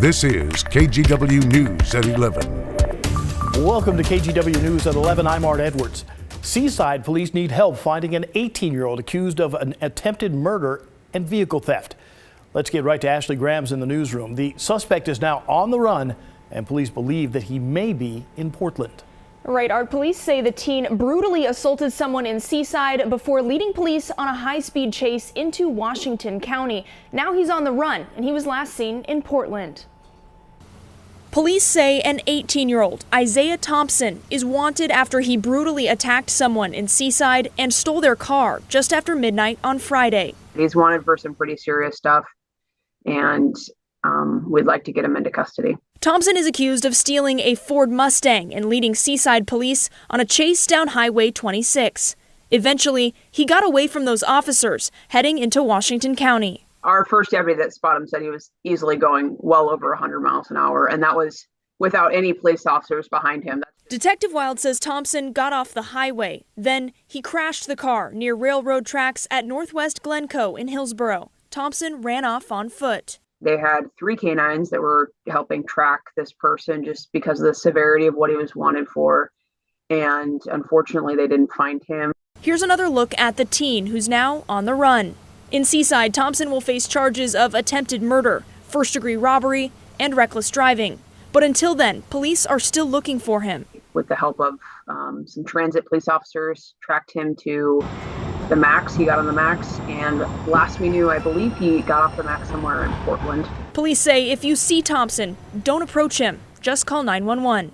This is KGW News at 11. Welcome to KGW News at 11. I'm Art Edwards. Seaside police need help finding an 18-year-old accused of an attempted murder and vehicle theft. Let's get right to Ashley Graham's in the newsroom. The suspect is now on the run, and police believe that he may be in Portland. Right, Art. Police say the teen brutally assaulted someone in Seaside before leading police on a high-speed chase into Washington County. Now he's on the run, and he was last seen in Portland. Police say an 18-year-old, Isaiah Thompson, is wanted after he brutally attacked someone in Seaside and stole their car just after midnight on Friday. He's wanted for some pretty serious stuff, and we'd like to get him into custody. Thompson is accused of stealing a Ford Mustang and leading Seaside police on a chase down Highway 26. Eventually, he got away from those officers, heading into Washington County. Our first deputy that spotted him said he was easily going well over 100 miles an hour, and that was without any police officers behind him. Detective Wild says Thompson got off the highway. Then he crashed the car near railroad tracks at Northwest Glencoe in Hillsboro. Thompson ran off on foot. They had 3 canines that were helping track this person just because of the severity of what he was wanted for. And unfortunately, they didn't find him. Here's another look at the teen who's now on the run. In Seaside, Thompson will face charges of attempted murder, first-degree robbery, and reckless driving. But until then, police are still looking for him. With the help of some transit police officers, tracked him to the Max. He got on the Max, and last we knew, I believe he got off the Max somewhere in Portland. Police say if you see Thompson, don't approach him. Just call 911.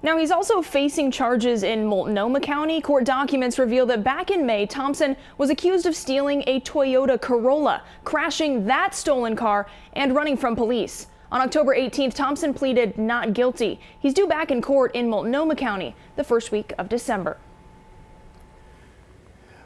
Now, he's also facing charges in Multnomah County. Court documents reveal that back in May, Thompson was accused of stealing a Toyota Corolla, crashing that stolen car, and running from police. On October 18th, Thompson pleaded not guilty. He's due back in court in Multnomah County the first week of December.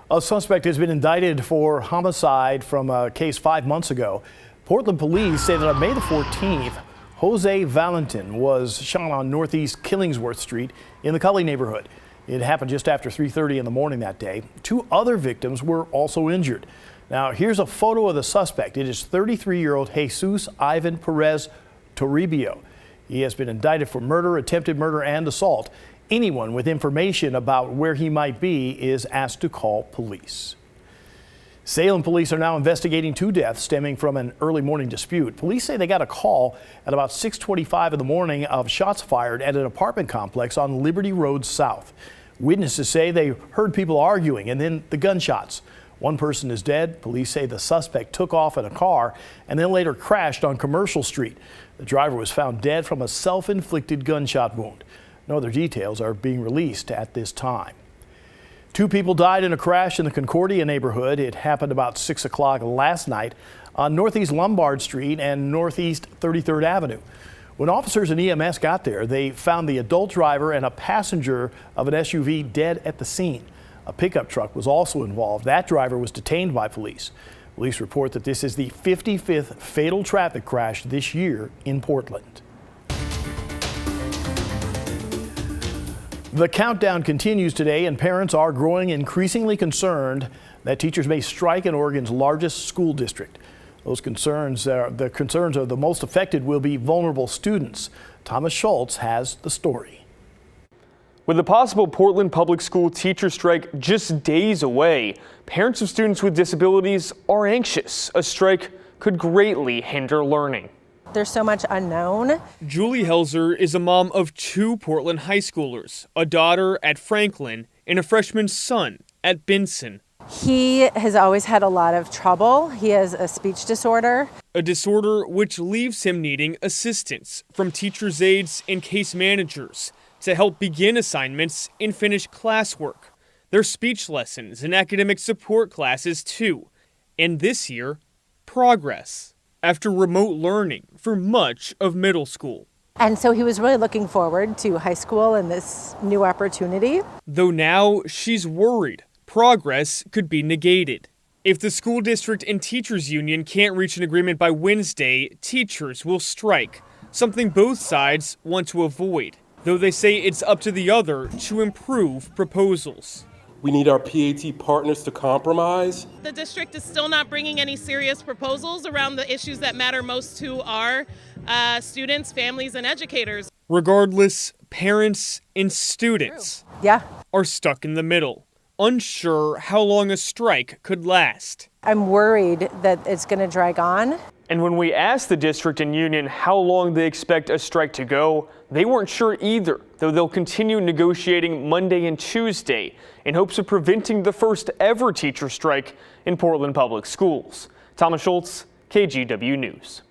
A suspect has been indicted for homicide from a case 5 months ago. Portland police say that on May the 14th, Jose Valentin was shot on Northeast Killingsworth Street in the Cully neighborhood. It happened just after 3:30 in the morning that day. 2 other victims were also injured. Now, here's a photo of the suspect. It is 33-year-old Jesus Ivan Perez Toribio. He has been indicted for murder, attempted murder, and assault. Anyone with information about where he might be is asked to call police. Salem police are now investigating 2 deaths stemming from an early morning dispute. Police say they got a call at about 6:25 in the morning of shots fired at an apartment complex on Liberty Road South. Witnesses say they heard people arguing and then the gunshots. One person is dead. Police say the suspect took off in a car and then later crashed on Commercial Street. The driver was found dead from a self-inflicted gunshot wound. No other details are being released at this time. 2 people died in a crash in the Concordia neighborhood. It happened about 6 o'clock last night on Northeast Lombard Street and Northeast 33rd Avenue. When officers and EMS got there, they found the adult driver and a passenger of an SUV dead at the scene. A pickup truck was also involved. That driver was detained by police. Police report that this is the 55th fatal traffic crash this year in Portland. The countdown continues today, and parents are growing increasingly concerned that teachers may strike in Oregon's largest school district. The concerns of the most affected will be vulnerable students. Thomas Schultz has the story. With the possible Portland Public School teacher strike just days away, parents of students with disabilities are anxious. A strike could greatly hinder learning. There's so much unknown. Julie Helzer is a mom of 2 Portland high schoolers, a daughter at Franklin and a freshman son at Benson. He has always had a lot of trouble. He has a speech disorder. A disorder which leaves him needing assistance from teachers' aides and case managers to help begin assignments and finish classwork. There's speech lessons and academic support classes too. And this year, progress after remote learning for much of middle school. And so he was really looking forward to high school and this new opportunity. Though now she's worried progress could be negated. If the school district and teachers union can't reach an agreement by Wednesday, teachers will strike, something both sides want to avoid, though they say it's up to the other to improve proposals. We need our PAT partners to compromise. The district is still not bringing any serious proposals around the issues that matter most to our students, families, and educators. Regardless, parents and students are stuck in the middle, unsure how long a strike could last. I'm worried that it's going to drag on. And when we asked the district and union how long they expect a strike to go, they weren't sure either, though they'll continue negotiating Monday and Tuesday in hopes of preventing the first ever teacher strike in Portland Public Schools. Thomas Schultz, KGW News.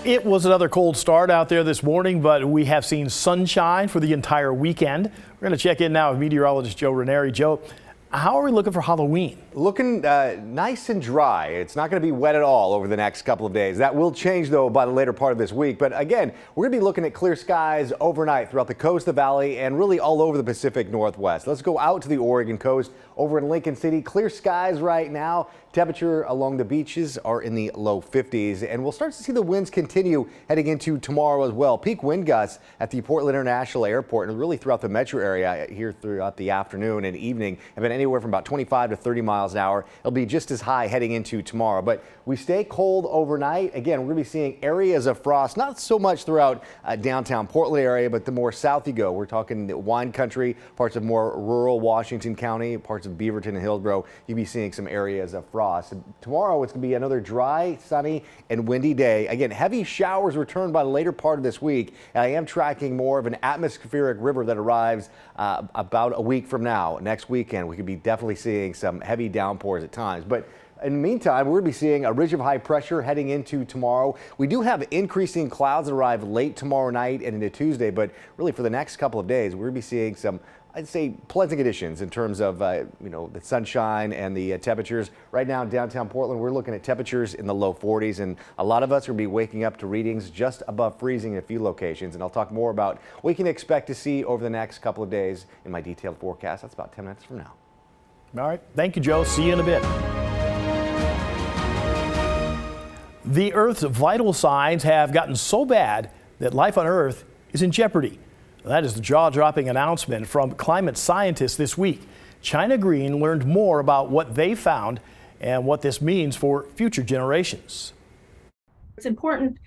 It was another cold start out there this morning, but we have seen sunshine for the entire weekend. We're going to check in now with meteorologist Joe Ranieri. Joe, how are we looking for Halloween? Looking nice and dry. It's not going to be wet at all over the next couple of days. That will change, though, by the later part of this week. But again, we're going to be looking at clear skies overnight throughout the coast, the valley, and really all over the Pacific Northwest. Let's go out to the Oregon coast over in Lincoln City. Clear skies right now. Temperature along the beaches are in the low 50s, and we'll start to see the winds continue heading into tomorrow as well. Peak wind gusts at the Portland International Airport and really throughout the metro area here throughout the afternoon and evening have been anywhere from about 25 to 30 miles an hour. It'll be just as high heading into tomorrow, but we stay cold overnight. Again, we're going to be seeing areas of frost, not so much throughout downtown Portland area, but the more south you go. We're talking the wine country, parts of more rural Washington County, parts of Beaverton and Hillsborough. You'll be seeing some areas of frost. Tomorrow it's going to be another dry, sunny, and windy day. Again, heavy showers return by the later part of this week. And I am tracking more of an atmospheric river that arrives about a week from now. Next weekend, we could be definitely seeing some heavy downpours at times. But in the meantime, we're going to be seeing a ridge of high pressure heading into tomorrow. We do have increasing clouds that arrive late tomorrow night and into Tuesday, but really for the next couple of days, we're going to be seeing some, I'd say, pleasant conditions in terms of, the sunshine and the temperatures. Right now in downtown Portland, we're looking at temperatures in the low 40s, and a lot of us are going to be waking up to readings just above freezing in a few locations. And I'll talk more about what we can expect to see over the next couple of days in my detailed forecast. That's about 10 minutes from now. All right. Thank you, Joe. See you in a bit. The Earth's vital signs have gotten so bad that life on Earth is in jeopardy. That is the jaw-dropping announcement from climate scientists this week. China Green learned more about what they found and what this means for future generations. It's important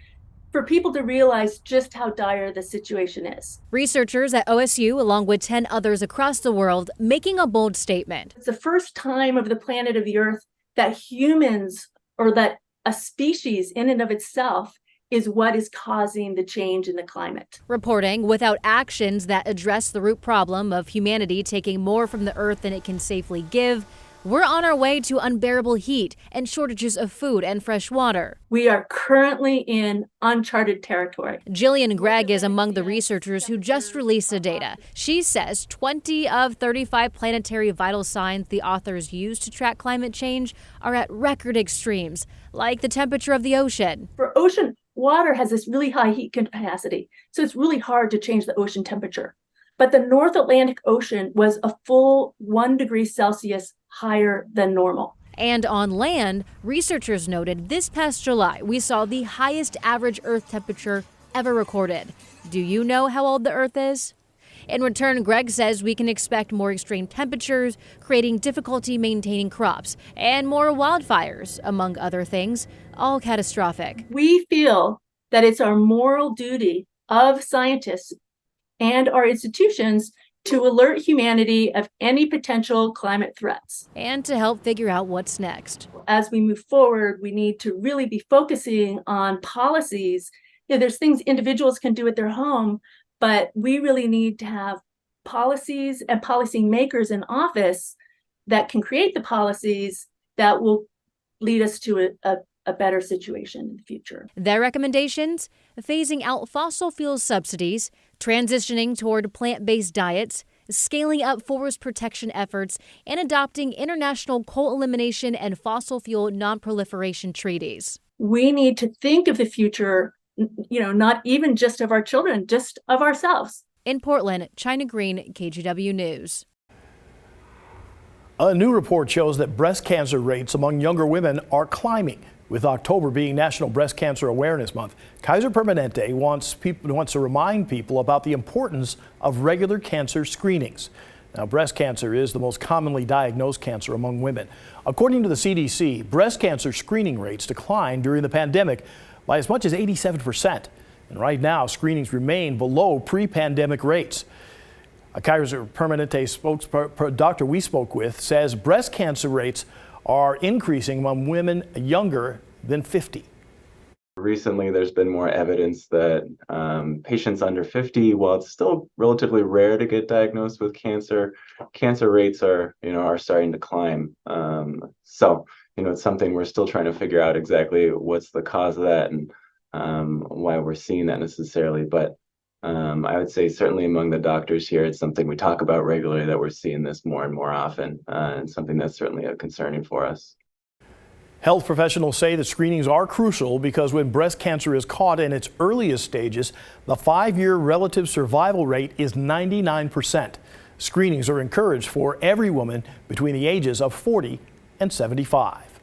for people to realize just how dire the situation is. Researchers at OSU, along with 10 others across the world, making a bold statement. It's the first time of the planet of the Earth that humans, or that a species in and of itself, is what is causing the change in the climate. Reporting without actions that address the root problem of humanity taking more from the earth than it can safely give, we're on our way to unbearable heat and shortages of food and fresh water. We are currently in uncharted territory. Jillian Gregg is among the researchers who just released the data. She says 20 of 35 planetary vital signs the authors use to track climate change are at record extremes, like the temperature of the ocean. For ocean, water has this really high heat capacity, so it's really hard to change the ocean temperature. But the North Atlantic Ocean was a full 1 degree Celsius higher than normal. And on land, researchers noted this past July, we saw the highest average Earth temperature ever recorded. Do you know how old the Earth is? In return, Greg says we can expect more extreme temperatures, creating difficulty maintaining crops, and more wildfires, among other things, all catastrophic. We feel that it's our moral duty of scientists and our institutions to alert humanity of any potential climate threats. And to help figure out what's next. As we move forward, we need to really be focusing on policies. There's things individuals can do at their home, but we really need to have policies and policy makers in office that can create the policies that will lead us to a better situation in the future. Their recommendations? Phasing out fossil fuel subsidies, transitioning toward plant-based diets, scaling up forest protection efforts, and adopting international coal elimination and fossil fuel non-proliferation treaties. We need to think of the future, not even just of our children, just of ourselves. In Portland, China Green, KGW News. A new report shows that breast cancer rates among younger women are climbing. With October being National Breast Cancer Awareness Month, Kaiser Permanente wants to remind people about the importance of regular cancer screenings. Now, breast cancer is the most commonly diagnosed cancer among women. According to the CDC, breast cancer screening rates declined during the pandemic by as much as 87%. And right now, screenings remain below pre-pandemic rates. A Kaiser Permanente doctor we spoke with says breast cancer rates are increasing among women younger than 50. Recently, there's been more evidence that patients under 50, while it's still relatively rare to get diagnosed with cancer, cancer rates are starting to climb. So, it's something we're still trying to figure out exactly what's the cause of that and why we're seeing that necessarily. But I would say certainly among the doctors here, it's something we talk about regularly, that we're seeing this more and more often, and something that's certainly concerning for us. Health professionals say that screenings are crucial because when breast cancer is caught in its earliest stages, the 5-year relative survival rate is 99%. Screenings are encouraged for every woman between the ages of 40 and 75.